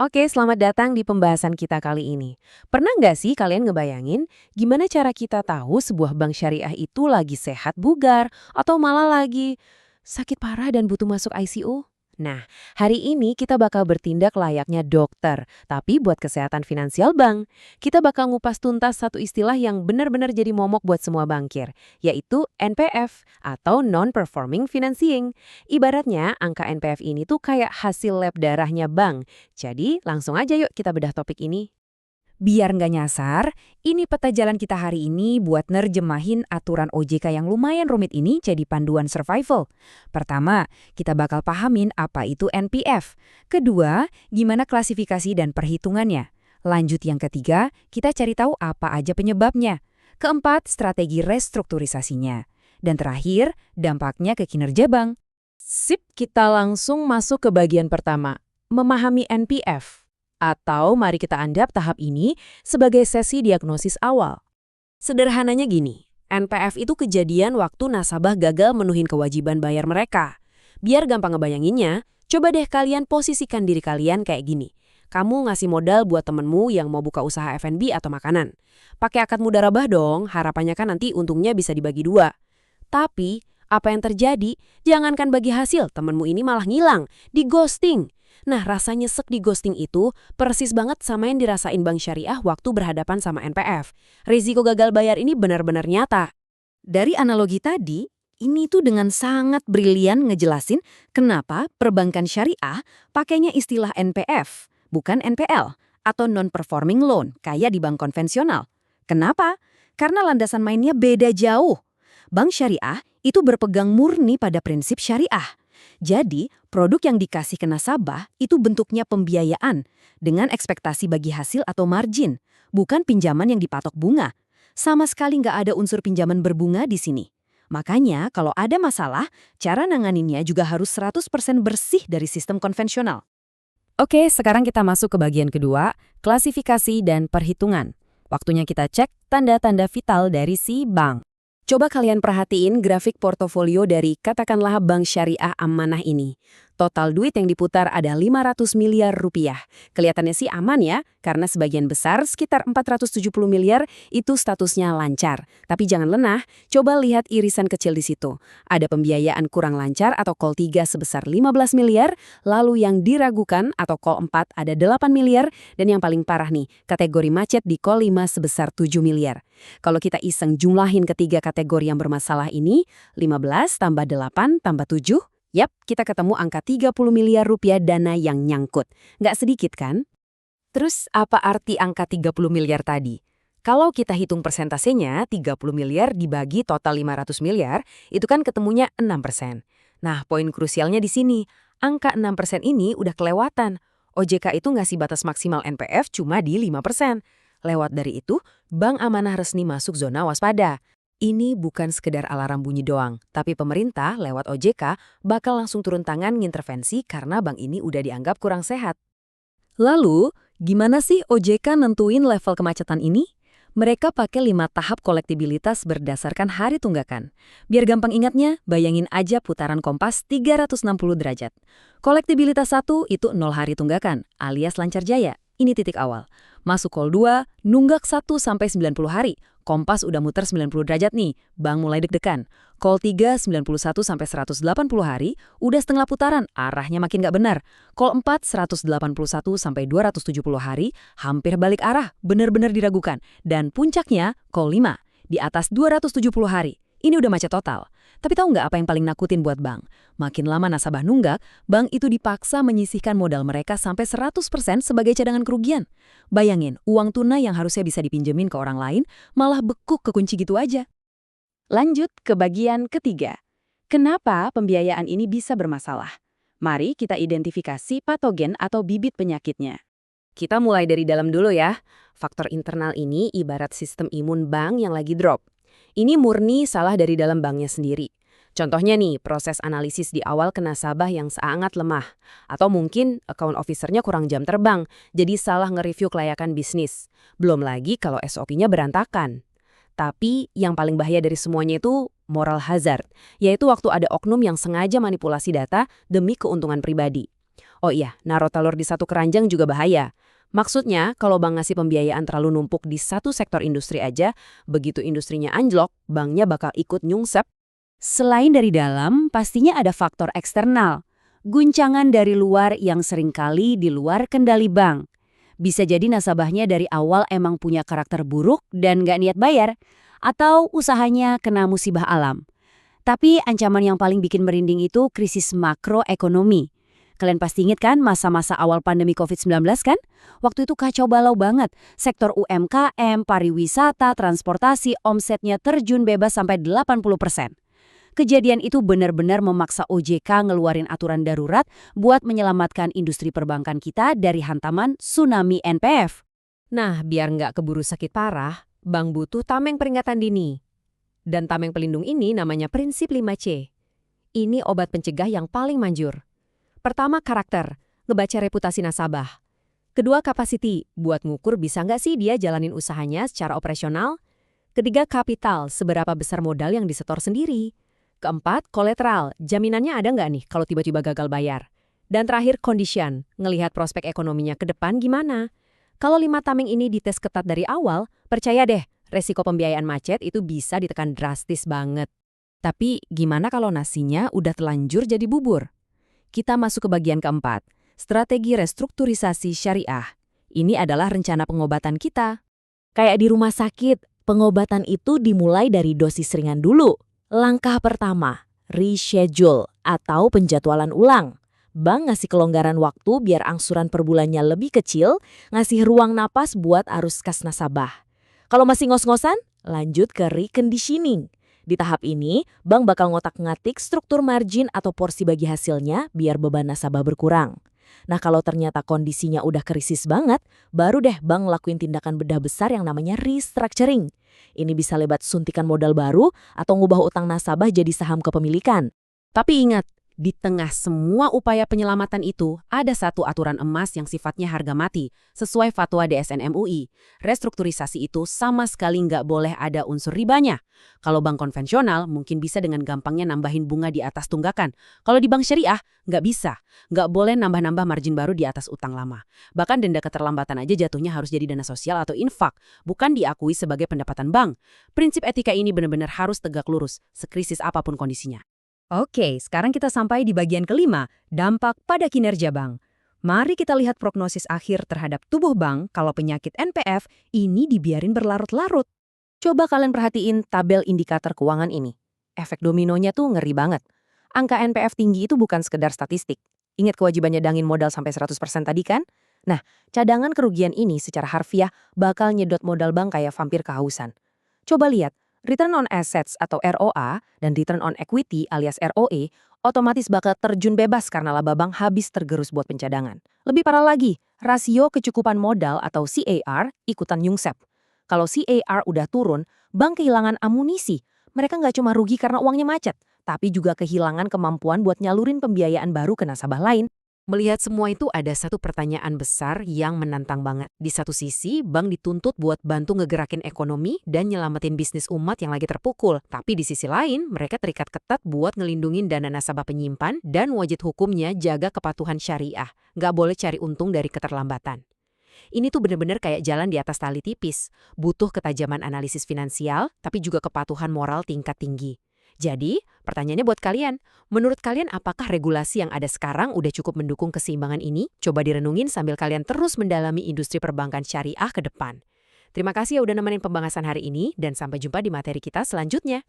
Oke, selamat datang di pembahasan kita kali ini. Pernah nggak sih kalian ngebayangin gimana cara kita tahu sebuah bank syariah itu lagi sehat bugar atau malah lagi sakit parah dan butuh masuk ICU? Nah, hari ini kita bakal bertindak layaknya dokter, tapi buat kesehatan finansial bank. Kita bakal ngupas tuntas satu istilah yang benar-benar jadi momok buat semua bankir, yaitu NPF atau Non-Performing Financing. Ibaratnya, angka NPF ini tuh kayak hasil lab darahnya bank. Jadi, langsung aja yuk kita bedah topik ini. Biar nggak nyasar, ini peta jalan kita hari ini buat nerjemahin aturan OJK yang lumayan rumit ini jadi panduan survival. Pertama, kita bakal pahamin apa itu NPF. Kedua, gimana klasifikasi dan perhitungannya. Lanjut yang ketiga, kita cari tahu apa aja penyebabnya. Keempat, strategi restrukturisasinya. Dan terakhir, dampaknya ke kinerja bank. Sip, kita langsung masuk ke bagian pertama, memahami NPF. Atau mari kita anggap tahap ini sebagai sesi diagnosis awal. Sederhananya gini, NPF itu kejadian waktu nasabah gagal menuhin kewajiban bayar mereka. Biar gampang ngebayanginnya, coba deh kalian posisikan diri kalian kayak gini. Kamu ngasih modal buat temenmu yang mau buka usaha F&B atau makanan. Pakai akad mudharabah dong, harapannya kan nanti untungnya bisa dibagi dua. Tapi, apa yang terjadi? Jangankan bagi hasil, temenmu ini malah ngilang, di ghosting. Nah, rasa nyesek di ghosting itu persis banget sama yang dirasain Bank Syariah waktu berhadapan sama NPF. Risiko gagal bayar ini benar-benar nyata. Dari analogi tadi, ini tuh dengan sangat brilian ngejelasin kenapa perbankan syariah pakainya istilah NPF, bukan NPL, atau non-performing loan, kayak di bank konvensional. Kenapa? Karena landasan mainnya beda jauh. Bank syariah itu berpegang murni pada prinsip syariah. Jadi, produk yang dikasih ke nasabah itu bentuknya pembiayaan dengan ekspektasi bagi hasil atau margin, bukan pinjaman yang dipatok bunga. Sama sekali nggak ada unsur pinjaman berbunga di sini. Makanya, kalau ada masalah, cara nanganinnya juga harus 100% bersih dari sistem konvensional. Oke, sekarang kita masuk ke bagian kedua, klasifikasi dan perhitungan. Waktunya kita cek tanda-tanda vital dari si bank. Coba kalian perhatiin grafik portofolio dari katakanlah Bank Syariah Amanah ini. Total duit yang diputar ada 500 miliar rupiah. Kelihatannya sih aman ya, karena sebagian besar sekitar 470 miliar itu statusnya lancar. Tapi jangan lengah, coba lihat irisan kecil di situ. Ada pembiayaan kurang lancar atau call 3 sebesar 15 miliar, lalu yang diragukan atau call 4 ada 8 miliar, dan yang paling parah nih, kategori macet di call 5 sebesar 7 miliar. Kalau kita iseng jumlahin ketiga kategori yang bermasalah ini, 15 tambah 8 tambah 7, yap, kita ketemu angka 30 miliar rupiah dana yang nyangkut. Nggak sedikit kan? Terus apa arti angka 30 miliar tadi? Kalau kita hitung persentasenya, 30 miliar dibagi total 500 miliar, itu kan ketemunya 6%. Nah, poin krusialnya di sini, angka 6% ini udah kelewatan. OJK itu ngasih batas maksimal NPF cuma di 5%. Lewat dari itu, Bank Amanah resmi masuk zona waspada. Ini bukan sekedar alarm bunyi doang, tapi pemerintah lewat OJK bakal langsung turun tangan ngintervensi karena bank ini udah dianggap kurang sehat. Lalu, gimana sih OJK nentuin level kemacetan ini? Mereka pakai 5 tahap kolektibilitas berdasarkan hari tunggakan. Biar gampang ingatnya, bayangin aja putaran kompas 360 derajat. Kolektibilitas 1 itu 0 hari tunggakan, alias lancar jaya. Ini titik awal. Masuk call 2, nunggak 1-90 hari. Kompas udah muter 90 derajat nih, bank mulai deg-degan. Call 3, 91-180 hari, udah setengah putaran, arahnya makin nggak benar. Call 4, 181-270 hari, hampir balik arah, benar-benar diragukan. Dan puncaknya, call 5, di atas 270 hari. Ini udah macet total. Tapi tahu nggak apa yang paling nakutin buat bank? Makin lama nasabah nunggak, bank itu dipaksa menyisihkan modal mereka sampai 100% sebagai cadangan kerugian. Bayangin, uang tunai yang harusnya bisa dipinjemin ke orang lain, malah bekuk kekunci gitu aja. Lanjut ke bagian ketiga. Kenapa pembiayaan ini bisa bermasalah? Mari kita identifikasi patogen atau bibit penyakitnya. Kita mulai dari dalam dulu ya. Faktor internal ini ibarat sistem imun bank yang lagi drop. Ini murni salah dari dalam banknya sendiri. Contohnya nih, proses analisis di awal ke nasabah yang sangat lemah. Atau mungkin account officer-nya kurang jam terbang, jadi salah nge-review kelayakan bisnis. Belum lagi kalau SOP-nya berantakan. Tapi yang paling bahaya dari semuanya itu moral hazard, yaitu waktu ada oknum yang sengaja manipulasi data demi keuntungan pribadi. Oh iya, naruh telur di satu keranjang juga bahaya. Maksudnya, kalau bank ngasih pembiayaan terlalu numpuk di satu sektor industri aja, begitu industrinya anjlok, banknya bakal ikut nyungsep. Selain dari dalam, pastinya ada faktor eksternal. Guncangan dari luar yang seringkali di luar kendali bank. Bisa jadi nasabahnya dari awal emang punya karakter buruk dan nggak niat bayar, atau usahanya kena musibah alam. Tapi ancaman yang paling bikin merinding itu krisis makroekonomi. Kalian pasti ingat kan masa-masa awal pandemi COVID-19 kan? Waktu itu kacau balau banget. Sektor UMKM, pariwisata, transportasi, omsetnya terjun bebas sampai 80%. Kejadian itu benar-benar memaksa OJK ngeluarin aturan darurat buat menyelamatkan industri perbankan kita dari hantaman tsunami NPF. Nah, biar nggak keburu sakit parah, bank butuh tameng peringatan dini. Dan tameng pelindung ini namanya prinsip 5C. Ini obat pencegah yang paling manjur. Pertama, karakter, ngebaca reputasi nasabah. Kedua, capacity, buat ngukur bisa nggak sih dia jalanin usahanya secara operasional. Ketiga, kapital, seberapa besar modal yang disetor sendiri. Keempat, collateral, jaminannya ada nggak nih kalau tiba-tiba gagal bayar. Dan terakhir, condition, ngelihat prospek ekonominya ke depan gimana. Kalau 5 tameng ini dites ketat dari awal, percaya deh, resiko pembiayaan macet itu bisa ditekan drastis banget. Tapi gimana kalau nasinya udah telanjur jadi bubur? Kita masuk ke bagian keempat, strategi restrukturisasi syariah. Ini adalah rencana pengobatan kita. Kayak di rumah sakit, pengobatan itu dimulai dari dosis ringan dulu. Langkah pertama, reschedule atau penjadwalan ulang. Bank ngasih kelonggaran waktu biar angsuran per bulannya lebih kecil, ngasih ruang napas buat arus kas nasabah. Kalau masih ngos-ngosan, lanjut ke reconditioning. Di tahap ini, bank bakal ngotak-ngatik struktur margin atau porsi bagi hasilnya biar beban nasabah berkurang. Nah, kalau ternyata kondisinya udah krisis banget, baru deh bank ngelakuin tindakan bedah besar yang namanya restructuring. Ini bisa lewat suntikan modal baru atau ngubah utang nasabah jadi saham kepemilikan. Tapi ingat, di tengah semua upaya penyelamatan itu, ada satu aturan emas yang sifatnya harga mati, sesuai fatwa DSN MUI. Restrukturisasi itu sama sekali nggak boleh ada unsur ribanya. Kalau bank konvensional, mungkin bisa dengan gampangnya nambahin bunga di atas tunggakan. Kalau di bank syariah, nggak bisa. Nggak boleh nambah-nambah margin baru di atas utang lama. Bahkan denda keterlambatan aja jatuhnya harus jadi dana sosial atau infak, bukan diakui sebagai pendapatan bank. Prinsip etika ini benar-benar harus tegak lurus, sekrisis apapun kondisinya. Oke, sekarang kita sampai di bagian kelima, dampak pada kinerja bank. Mari kita lihat prognosis akhir terhadap tubuh bank kalau penyakit NPF ini dibiarin berlarut-larut. Coba kalian perhatiin tabel indikator keuangan ini. Efek dominonya tuh ngeri banget. Angka NPF tinggi itu bukan sekedar statistik. Ingat kewajiban nyedangin modal sampai 100% tadi kan? Nah, cadangan kerugian ini secara harfiah bakal nyedot modal bank kayak vampir kehausan. Coba lihat. Return on Assets atau ROA dan Return on Equity alias ROE otomatis bakal terjun bebas karena laba bank habis tergerus buat pencadangan. Lebih parah lagi, rasio kecukupan modal atau CAR ikutan nyungsep. Kalau CAR udah turun, bank kehilangan amunisi. Mereka nggak cuma rugi karena uangnya macet, tapi juga kehilangan kemampuan buat nyalurin pembiayaan baru ke nasabah lain. Melihat semua itu ada satu pertanyaan besar yang menantang banget. Di satu sisi, bank dituntut buat bantu ngegerakin ekonomi dan nyelamatin bisnis umat yang lagi terpukul. Tapi di sisi lain, mereka terikat ketat buat ngelindungin dana nasabah penyimpan dan wajib hukumnya jaga kepatuhan syariah. Nggak boleh cari untung dari keterlambatan. Ini tuh bener-bener kayak jalan di atas tali tipis. Butuh ketajaman analisis finansial, tapi juga kepatuhan moral tingkat tinggi. Jadi, pertanyaannya buat kalian, menurut kalian apakah regulasi yang ada sekarang udah cukup mendukung keseimbangan ini? Coba direnungin sambil kalian terus mendalami industri perbankan syariah ke depan. Terima kasih ya udah nemenin pembahasan hari ini dan sampai jumpa di materi kita selanjutnya.